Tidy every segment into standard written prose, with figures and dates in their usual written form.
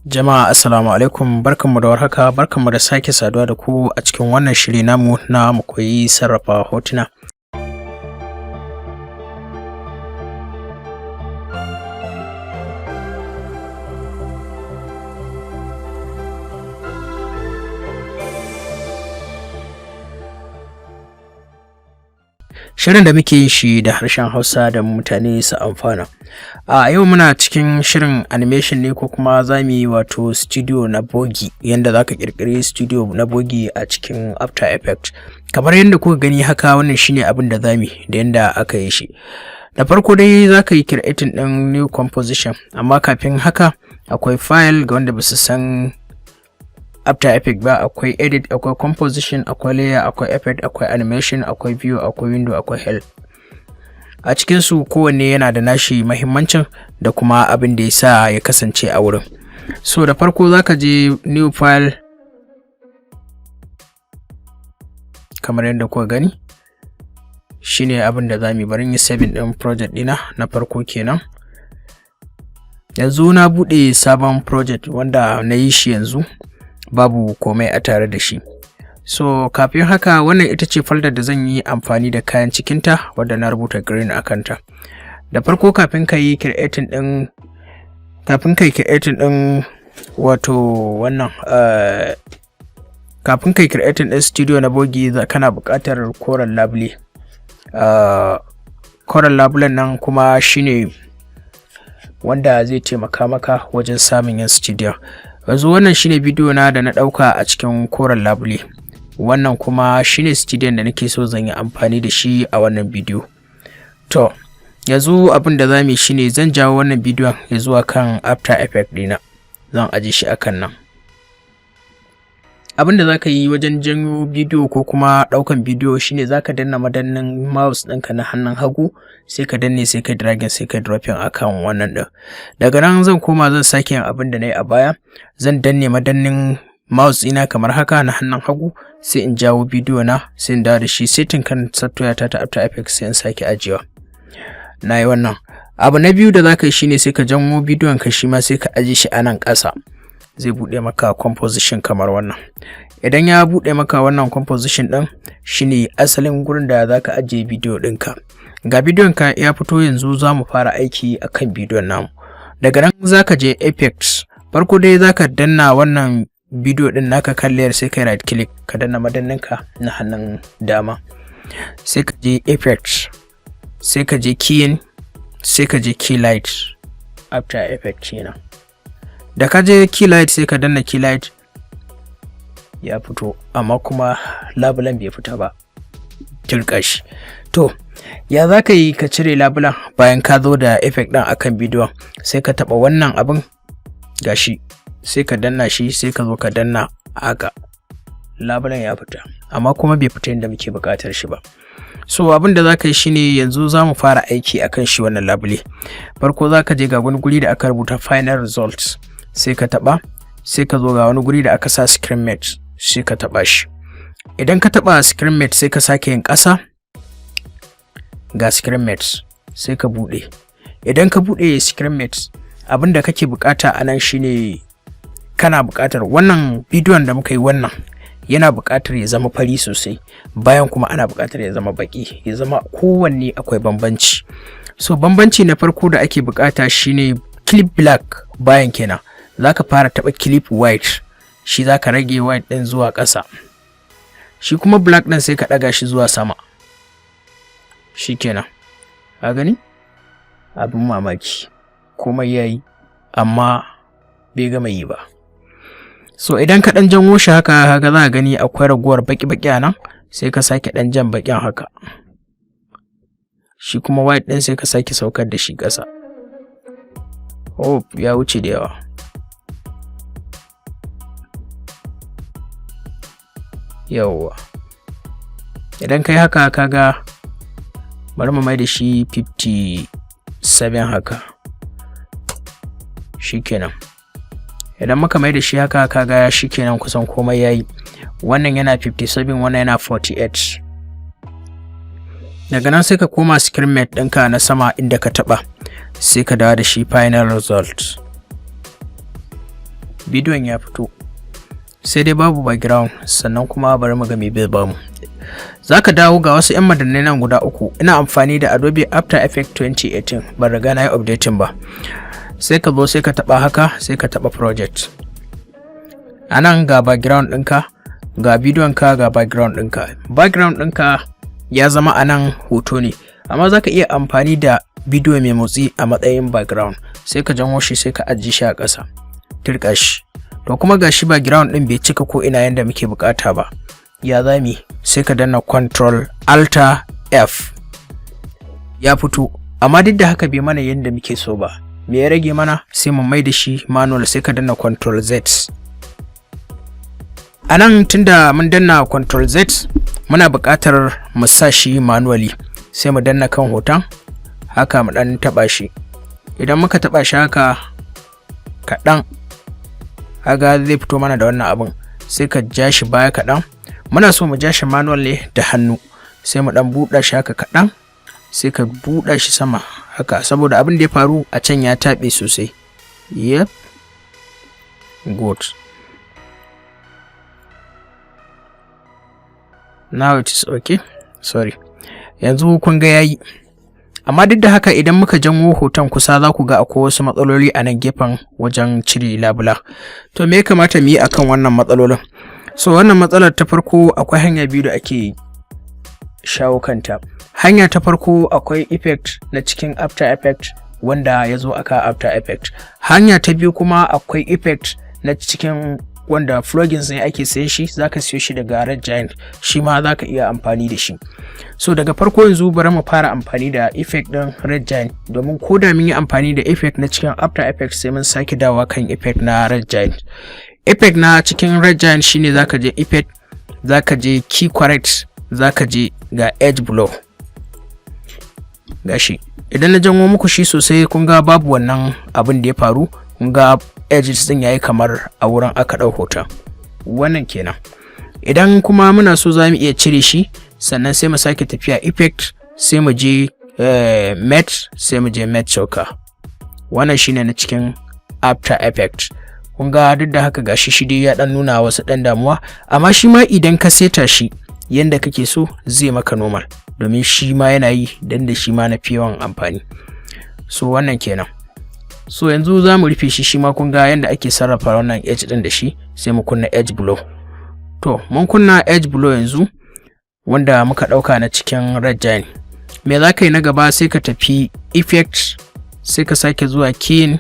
Jama'a assalamu alaikum, barkanmu da warhaka, barkanmu da sake saduwa da ku a cikin wannan shiri namu na mu koyi sarrafa hotuna. Shirin da muke yin shi da harshen Hausa da mutane su amfana. A yau muna cikin shirin animation ne ko kuma za mu yi wato studio na bogi, yanda za ka ƙirƙiri studio na bogi a cikin After Effects. Kamar yadda kuka gani haka, wannan shine abin da za mu yi da yanda aka yi shi. Da farko dai za ka yi creating ɗin new composition, amma kafin haka akwai file ga wanda ba su san After Effects ba. Akwai edit, akwai composition, akwai layer, akwai effect, akwai animation, akwai view, akwai window, akwai help. A cikin su kowanne yana da nashi mahimmancin da kuma abin da yasa ya kasance a wurin. So da farko zaka je new file kamar yadda kuka gani, shine abin da zamu bari yi saving din project dina na farko kenan. Yanzu na bude sabon project wanda na yi shi yanzu, babu komai a tare da shi. So kafin haka, wannan ita ce folder da zan yi amfani da kayan cikinta wadda na rubuta green a kanta. Da farko kafin ka yi creating din wato wannan kafin ka yi creating din studio na bogi, kana buƙatar koren labule. Koren labulen nan kuma shine wanda zai taimaka maka wajen samun yin studio. Yanzu wannan shine bidiyo na da na ɗauka a cikin koren labule. Wannan kuma shine studio da nake so zan yi amfani da shi a wannan bidiyo. To yanzu abin da zamu yi shine zan jawo wannan bidiyon ya zuwa kan After Effects dina, zan aje shi akan nan. Abin da zaka yi wajen janyo bidiyo ko kuma ɗaukan bidiyo shine zaka danna madannin mouse ɗinka na hannun hagu, sai ka danne, sai ka dragging, sai ka dropping akan wannan ɗin. Daga nan zan koma zan sake yin abin da na yi a baya. Zan danne madannin mouse ina kamar haka na hannun hagu, sai in jawo bidiyo na, sai in dawo da shi setting kan software ta After Effects, sai in sake ajiyewa. Na yi wannan. Abu na biyu da zaka yi shine sai ka janwo bidiyon ka, shi ma sai ka aje shi a nan ƙasa. Zai buɗe maka composition kamar wannan. Idan ya buɗe maka wannan composition ɗin, shine asalin gurin da zaka ajiye bidiyo ɗinka. Ga bidiyon ka ya fito yanzu, za mu fara aiki akan bidiyon namu. Daga nan zaka je effects. Farko dai zaka danna wannan bidiyo ɗin naka kan layer, sai ka right click, ka danna madanninka na hannun dama, sai ka je effects, sai ka je keying, sai ka je key light. After Effects kenan. Da ka je key light sai ka danna key light, ya fito, amma kuma labulen bai fita ba, tilkashi. To ya za ka yi ka cire labulen bayan ka zo da effect ɗin akan bidiyon? Sai ka taɓa wannan abin gashi, sai ka danna shi, sai ka zo ka danna haka, labulen ya fita, amma kuma bai fita yadda muke buƙatar shi ba. So abin da za ka yi shine yanzu za mu fara aiki akan shi wannan labule. Farko za ka je ga wani guri da aka rubuta final results, sai ka taɓa, sai ka zo ga wani guri da aka sa screen mate, sai ka taɓa shi. Idan ka taɓa screen mate, sai ka sake yin ƙasa, ga screen mate, sai ka buɗe. Idan ka buɗe screen mate, abin da kake buƙata a nan shine kana buƙatar wannan bidiyon da muka yi, wannan yana buƙatar ya zama fari sosai, bayan kuma ana buƙatar ya zama baƙi, ya zama kowanne akwai bambanci. So bambanci na farko da ake buƙata shine clip black, bayan kenan zaka fara taɓa clip white, shi zaka rage white ɗin zuwa ƙasa, shi kuma black ɗin sai ka ɗaga shi zuwa sama. Shikenan, ka gani abin mamaki, komai yayi, amma bai gama yi ba. So idan ka ɗan janwo shi haka, za ka gani akwai raguwar baki-baki a nan, sai ka sake ɗan jan bakin haka, shi kuma white ɗin sai ka sake saukar da shi ƙasa. Oh, ya wuce da yawa. Yawwa, idan kai haka kaga, bari mu mai da shi 57 haka, shikenan. Idan muka mai da shi haka kaga shikenan, kusan komai yayi. Wannan yana 57, wannan yana 48. Daga nan sai ka koma screen mate ɗinka na sama inda ka taɓa, sai ka dawo da shi final result. bidiyon ya fito, sai dai babu background. Sannan kuma bari mu ga me bai bamu. Zaka dawo ga wasu 'yan madannai nan guda uku. Ina amfani da Adobe After Effects 2018, ban riga na yi updating ba. Sai ka zo sai ka taba haka, sai ka taba project. Anan ga background ɗinka, ga bidiyon ka, ga background ɗinka. Background ɗinka ya zama anan hoto ne, amma zaka iya amfani da bidiyo mai motsi a matsayin background. Sai ka janwo shi sai ka ajiye shi a ƙasa, tirka shi. To kuma gashi background ɗin bai cika ko ina yanda muke bukata ba. Ya zami, sai ka danna Ctrl Alt F, ya fito. Amma duk da haka bai mana yanda muke so ba. Me ya rage mana? Sai mu mai da shi manual, sai ka danna Ctrl Z. Anan tunda mun danna Ctrl Z, muna buƙatar mu sa shi manually. Sai mu danna kan hoton haka, mu dan taba shi. Idan muka taba shi haka kaɗan, haga zai fito mana da wannan abin. Sai ka ja shi baya kaɗan. Muna so mu ja shi manual ne da hannu. Sai mu dan buɗa shi haka kaɗan, sai ka buɗa shi sama haka, saboda abin da ya faru a can ya taɓe sosai. Yep, good. Now it is okay. Sorry. Yanzu kun ga yayi. Amma duk da haka idan muka janwo hoton kusa, za ku ga akwai wasu matsaloli a nan gefen wajen cire labula. To me ya kamata mu yi akan wannan matsalolin? So wannan matsalar ta farko, akwai hanya biyu da ake shawo kanta. Hanya ta farko, akwai effect na cikin After Effects wanda ya zo aka After Effects. Hanya ta biyu kuma akwai effect na cikin wanda plugins ne ake sayen shi, zaka siyo shi daga Red Giant, shi ma zaka iya amfani da shi. So daga farko yanzu bari mu fara amfani da effect din Red Giant, domin ko da mun yi amfani da effect na cikin After Effects sai mun sake dawowa kan effect na Red Giant. Effect na cikin Red Giant shine zaka je effect, zaka je key correct, zaka je ga edge blow. Gashi idan na janwo muku shi sosai, kun ga babu wannan abin da ya faru. Kun ga edges din yayi kamar a wurin aka dau hoton. Wannan kenan. Idan kuma muna so zamu iya cire shi, sannan sai mu sake tafiya effect, sai mu je matte, sai mu je matte choker. Wannan shine na cikin After Effects. Kun ga duk da haka gashi shi dai ya dan nuna wasu dan damuwa, amma shi ma idan ka seta shi yanda kake so zai maka normal, domin shi ma yana yi dan da shi ma na fi yawan amfani. So wannan kenan. So yanzu za mu rufe shi ma kun ga yanda ake sarrafa wannan edge din da shi. Sai mu kunna edge blow. To mun kunna edge blow yanzu, wanda muka dauka na cikin Red Giant. Me za ka yi na gaba? Sai ka tafi effect, sai ka sake zuwa key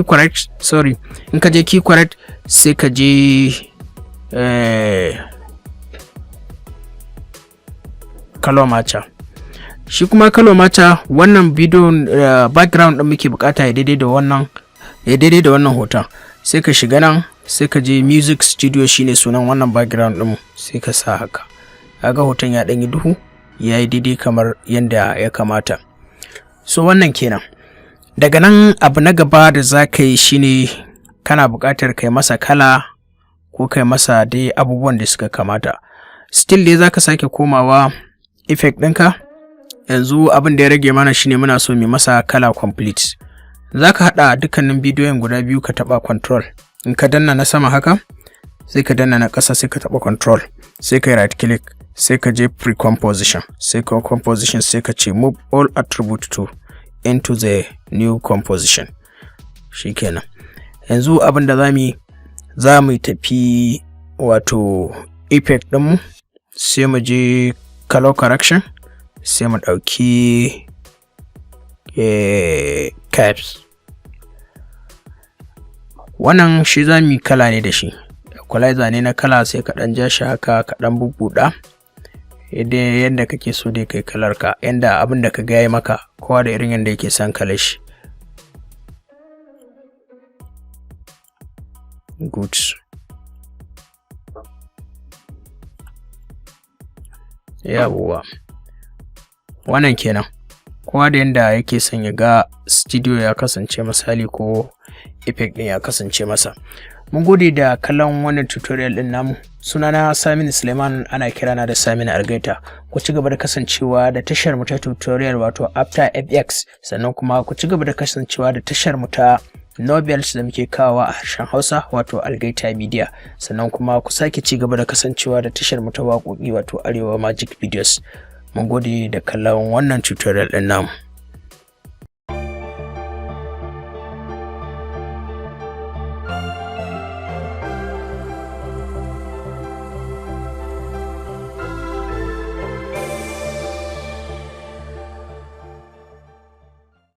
correct, sorry. In ka je key correct, sai ka je color matcher. Shi kuma color matcher, wannan bidiyon background din muke bukata ya daidai da wannan hoton. Sai ka shiga nan, sai ka je music studio, shine sunan wannan background din, sai ka sa haka. Kaga hoton ya dan yi duhu, yayi daidai kamar yanda ya kamata. So wannan kenan. Daga nan abu na gaba da za ka yi shine kana buƙatar kai masa kala ko kai masa dai abubuwan da suka kamata. Still dai za ka sake komawa effect ɗinka. Yanzu abin da ya rage mana shine muna so mu masa kala complete. Za ka haɗa dukkanin bidiyoyin guda biyu, ka taɓa control. In ka danna na sama haka, sai ka danna na ƙasa, sai ka taɓa control. Sai ka yi right click, sai ka je pre-composition. Sai ka composition, sai ka ce move all attribute to into the new composition. Shikenan. Yanzu abin da za mu tafi wato effect ɗinmu, sai mu je color correction, sai mu ɗauki caps. Wannan shi za mu yi kala ne da shi. Equalizer ne na kala, sai ka ɗan ja shi haka, ka ɗan bubbuɗa yadda kake so dai kai kalar ka, yanda abin da ka ga yayi maka, kowa da irin yanda yake son kalar shi. Good. Yawwa. Wannan kenan. Kowa da yanda yake son ya ga studio ya kasance, misali ko effect din ya kasance masa. Mun gode da kallon wannan tutorial din namu. Sunana Saminu Suleiman, ana kirana da Saminu Algaita. Ku ci gaba da kasancewa da tashar mu ta tutorial wato After Effects, sannan kuma ku ci gaba da kasancewa da tashar mu ta novels da muke kawo a harshen Hausa wato Algaita Media. Sannan kuma ku sake ci gaba da kasancewa da tashar mu ta waƙoƙi wato Arewa Magic Videos. Mun gode da kallon wannan tutorial ɗin namu.